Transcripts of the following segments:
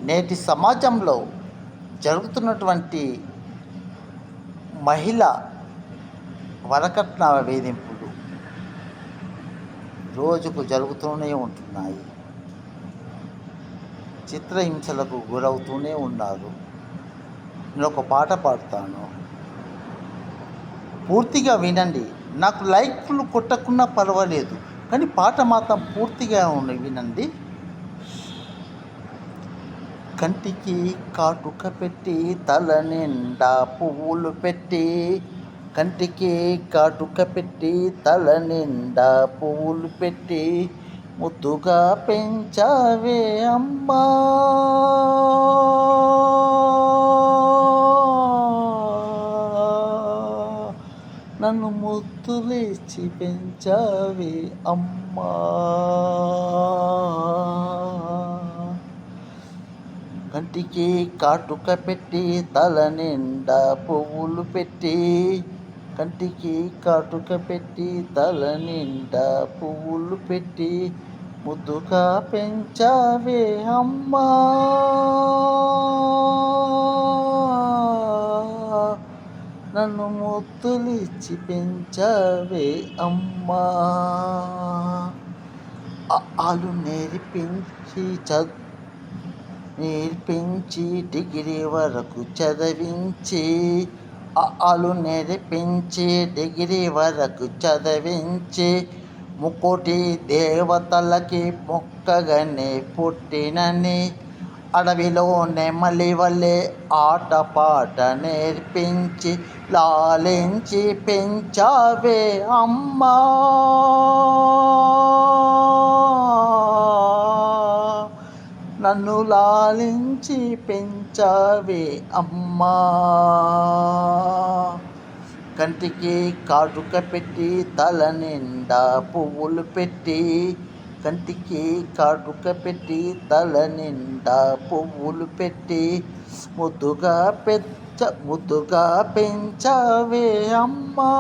నేటి సమాజంలో జరుగుతున్నటువంటి మహిళ వరకట్న వేధింపులు రోజుకు జరుగుతూనే ఉంటున్నాయి. చిత్రహింసలకు గురవుతూనే ఉన్నారు. నేను ఒక పాట పాడుతాను, పూర్తిగా వినండి. నాకు లైక్లు కొట్టకున్నా పర్వాలేదు, కానీ పాట మాత్రం పూర్తిగా వినండి. కంటికి కాటుక పెట్టి తల నిండా పువ్వులు పెట్టి, కంటికి కాటుక పెట్టి తల నిండా పువ్వులు పెట్టి, ముద్దుగా పెంచావే అమ్మా, నన్ను ముద్దులిచ్చి పెంచావే అమ్మా. కంటికి కాటుక పెట్టి తల నిండా పువ్వులు పెట్టి, కంటికి కాటుక పెట్టి తల నిండా పువ్వులు పెట్టి, ముద్దుగా పెంచావే అమ్మా, నన్ను ముద్దులిచ్చి పెంచావే అమ్మా. ఆలు నేర్పించి డిగ్రీ వరకు చదివించి, ఆలు నేర్పించి డిగ్రీ వరకు చదివించి, ముకోటి దేవతలకి మొక్కగానే పుట్టినని, అడవిలో నెమలి వలె ఆటపాట నేర్పించి లాలించి పెంచావే అమ్మా, నన్ను లాలించి పెంచావే అమ్మా. కంటికి కాటుక పెట్టి తల నిండా పువ్వులు పెట్టి, కంటికి కాటుక పెట్టి తల నిండా పువ్వులు పెట్టి, ముద్దుగా పెంచావే అమ్మా,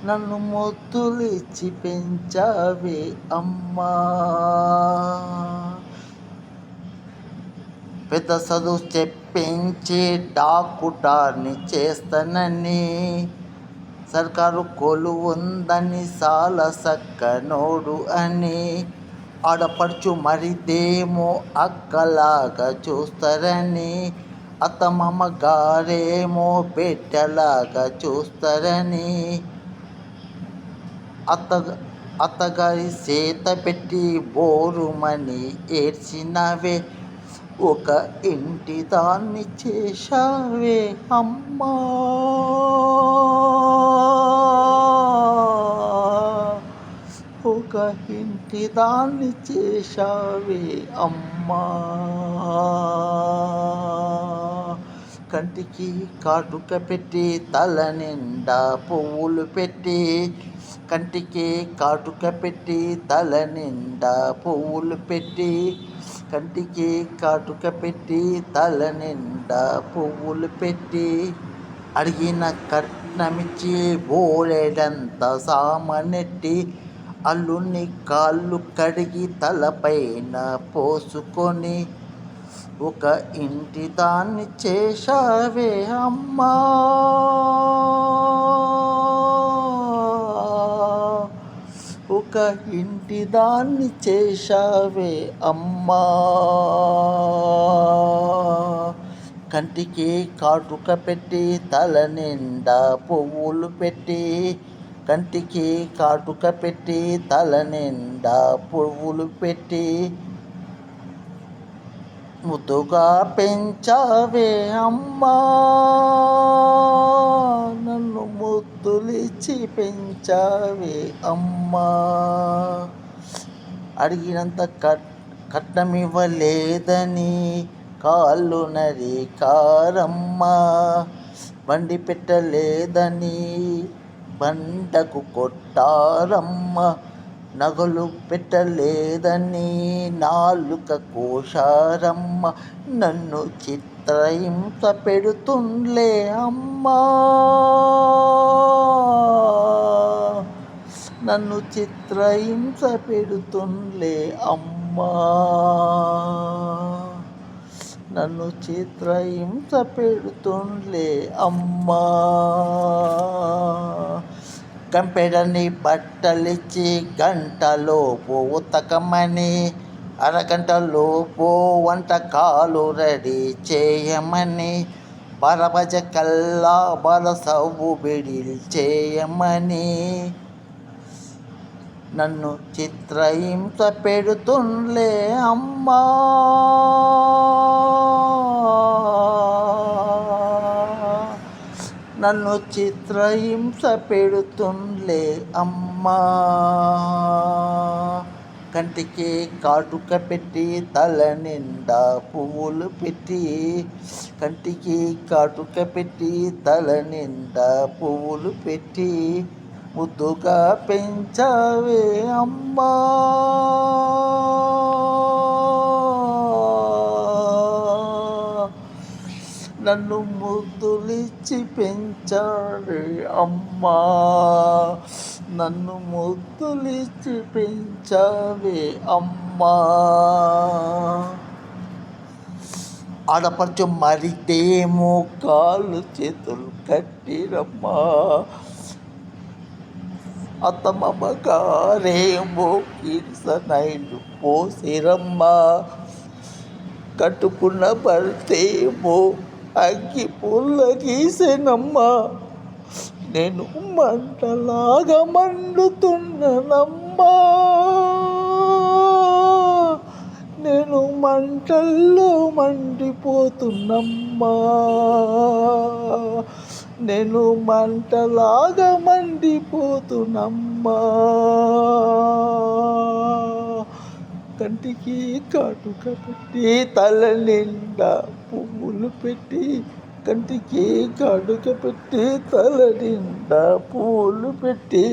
నన్ను ముద్దులిచ్చి పెంచావే అమ్మా. పెద్ద చదువు చెప్పించి డాక్టర్ని చేస్తానని, సర్కారు కొలువు ఉందని చాలా సక్కనోడు అని, ఆడపడుచు మరిదేమో అక్కలాగా చూస్తారని, అత్తమామ గారేమో బిడ్డలాగా చూస్తారని, అత్తగారి చేత పెట్టి బోరుమని ఏడ్చినవే, ఒక ఇంటి దాన్ని చేశావే అమ్మా, ఒక ఇంటి దాన్ని చేశావే అమ్మా. కంటికి కాటుక పెట్టి తల నిండా పువ్వులు పెట్టి, కంటికి కాటుక పెట్టి తల నిండా పువ్వులు పెట్టి, కంటికి కాటుక పెట్టి తల నిండా పువ్వులు పెట్టి, అడిగిన కట్నమిచ్చి బోలెడంత సామానెట్టి, అల్లుని కాళ్ళు కడిగి తలపైన పోసుకొని, ఒక ఇంటి దాన్ని చేశావే అమ్మా, ఒక ఇంటి దాన్ని చేశావే అమ్మా. కంటికి కాటుక పెట్టి తల నిండా పువ్వులు పెట్టి, కంటికి కాటుక పెట్టి తల నిండా పువ్వులు పెట్టి, ముద్దుగా పెంచావే అమ్మా, నన్ను ముద్దులిచ్చి పెంచావే అమ్మా. అడిగినంత కట్నమివ్వలేదని కాళ్ళు నరికారమ్మా, బండి పెట్టలేదని బండకు కొట్టారమ్మ, నగలు పెట్టలేదని నాలుక కోశారమ్మ, నన్ను చిత్రహింస పెడుతుండ్లే అమ్మా, నన్ను చిత్రహింస పెడుతుండ్లే అమ్మా. అమ్మా నన్ను చిత్రహింస పెడుతుండ్లే అమ్మా. కంపెడని బట్టలిచ్చి గంటలోపు ఉతకమని, అరగంటలోపు వంటకాలు రెడీ చేయమని, బరబజ కల్లా బరసవ్వు బిడిల్ చేయమని నన్ను చిత్రహింస పెడుతుండ్లే అమ్మా. నన్ను చిత్రహింస పెడుతుండ్లే అమ్మా. కంటికి కాటుక పెట్టి తల నిండా పువ్వులు పెట్టి, కంటికి కాటుక పెట్టి తల నిండా పువ్వులు పెట్టి, ముద్దుగా పెంచావే అమ్మా. నన్ను ముద్దులిచ్చి పెంచావే అమ్మా. నన్ను ముద్దులిచ్చి పెంచావే అమ్మా. ఆడపడుచు మరితేమో కాళ్ళు చేతులు కట్టిరమ్మా. అత్తమ్మ గారేమో కిరసనైలు పోసిరమ్మా. కట్టుకున్న భర్తేమో అగ్గి పుల్ల గీసెనమ్మా. నేను మంటలాగా మండుతున్నానమ్మా. నేను మంటల్లో మండిపోతున్నమ్మా. నేను మంటలాగా మండిపోతున్నమ్మా. కంటికి కాటుక పెట్టి తల నిండా పువ్వులు పెట్టి, కంటికి కాటుక పెట్టి తల నిండా పువ్వులు పెట్టి,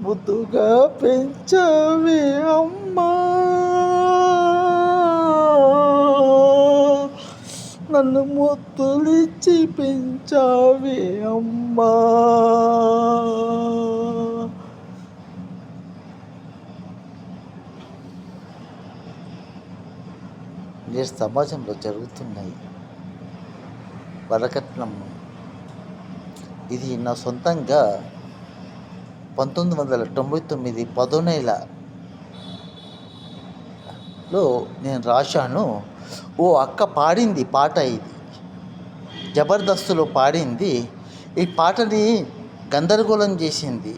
ముద్దుగా పెంచావే అమ్మా. నన్ను ముద్దులిచ్చి పెంచావే అమ్మా. నేడు సమాజంలో జరుగుతున్నాయి వరకట్నం. ఇది నా సొంతంగా 1999 10వ నెలలో నేను రాశాను. ఓ అక్క పాడింది పాట, ఇది జబర్దస్త్లో పాడింది. ఈ పాటని గందరగోళం చేసింది.